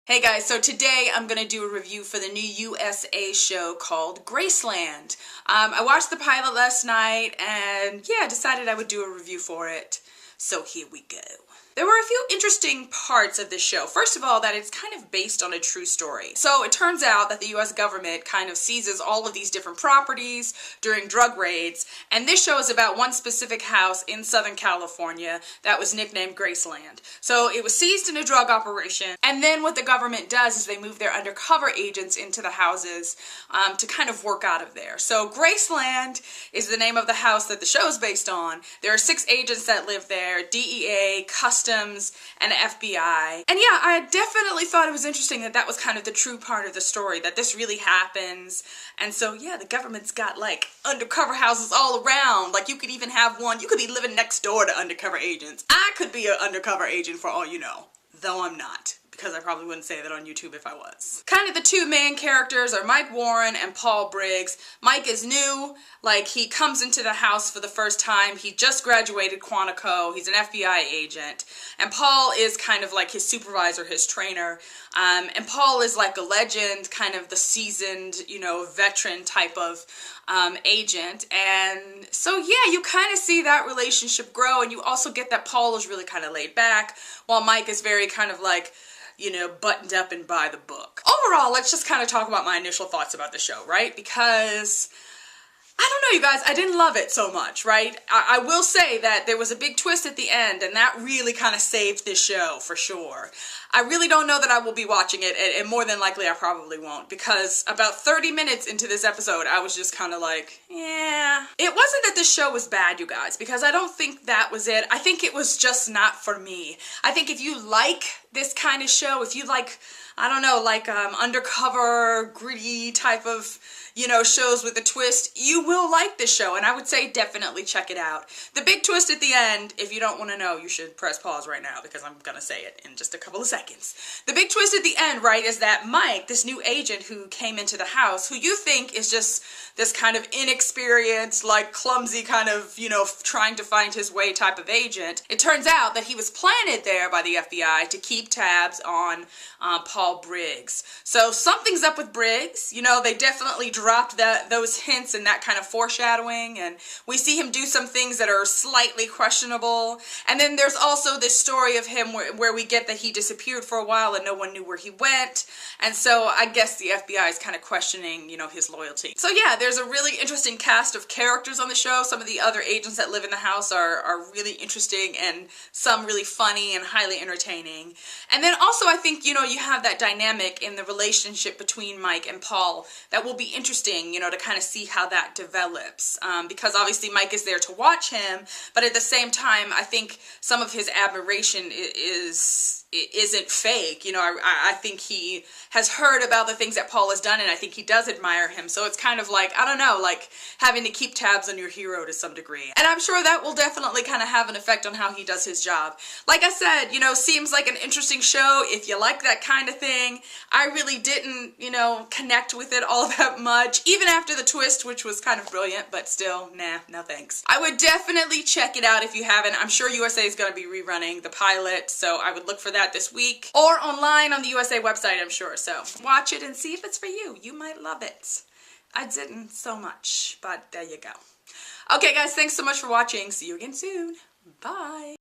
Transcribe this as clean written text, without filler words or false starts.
Hey guys, so today I'm going to do a review for the new USA show called Graceland. I watched the pilot last night and yeah, decided I would do a review for it. So here we go. There were a few interesting parts of this show. First of all, that it's kind of based on a true story. So it turns out that the US government kind of seizes all of these different properties during drug raids, and this show is about one specific house in Southern California that was nicknamed Graceland. So it was seized in a drug operation, and then what the government does is they move their undercover agents into the houses to kind of work out of there. So Graceland is the name of the house that the show is based on. There are 6 agents that live there: DEA, Customs, and FBI. And yeah, I definitely thought it was interesting that that was kind of the true part of the story, that this really happens. And so yeah, the government's got like undercover houses all around. Like you could even have one, you could be living next door to undercover agents. I could be an undercover agent for all you know, though I'm not, because I probably wouldn't say that on YouTube if I was. Kind of the two main characters are Mike Warren and Paul Briggs. Mike is new, like he comes into the house for the first time. He just graduated Quantico. He's an FBI agent. And Paul is kind of like his supervisor, his trainer. And Paul is like a legend, kind of the seasoned, you know, veteran type of agent. And so yeah, you kind of see that relationship grow, and you also get that Paul is really kind of laid back, while Mike is very kind of like, you know, buttoned up and by the book. Overall, let's just kind of talk about my initial thoughts about the show, right? Because I don't know, you guys, I didn't love it so much, right? I will say that there was a big twist at the end, and that really kind of saved this show, for sure. I really don't know that I will be watching it, and more than likely I probably won't, because about 30 minutes into this episode, I was just kind of like, yeah. It wasn't that this show was bad, you guys, because I don't think that was it. I think it was just not for me. I think if you like this kind of show, if you like, I don't know, like undercover, gritty type of, you know, shows with a twist, you will like this show, and I would say definitely check it out. The big twist at the end, if you don't want to know, you should press pause right now, because I'm gonna say it in just a couple of seconds. The big twist at the end, right, is that Mike, this new agent who came into the house, who you think is just this kind of inexperienced, like clumsy kind of, you know, trying to find his way type of agent, it turns out that he was planted there by the FBI to keep tabs on Paul Briggs. So something's up with Briggs. You know, they definitely dropped those hints and that kind of foreshadowing, and we see him do some things that are slightly questionable. And then there's also this story of him where we get that he disappeared for a while and no one knew where he went, and so I guess the FBI is kind of questioning, you know, his loyalty. So yeah, there's a really interesting cast of characters on the show. Some of the other agents that live in the house are really interesting, and some really funny and highly entertaining. And then also I think, you know, you have that dynamic in the relationship between Mike and Paul that will be interesting, you know, to kind of see how that develops. Because obviously Mike is there to watch him, but at the same time, I think some of his admiration isn't fake. You know, I think he has heard about the things that Paul has done, and I think he does admire him. So it's kind of like, I don't know, like having to keep tabs on your hero to some degree. And I'm sure that will definitely kind of have an effect on how he does his job. Like I said, you know, seems like an interesting show if you like that kind of thing. I really didn't, you know, connect with it all that much, even after the twist, which was kind of brilliant, but still, nah, no thanks. I would definitely check it out if you haven't. I'm sure USA is going to be rerunning the pilot, so I would look for that this week, or online on the USA website, I'm sure. So watch it and see if it's for you. You might love it. I didn't so much, but there you go. Okay guys, thanks so much for watching. See you again soon. Bye.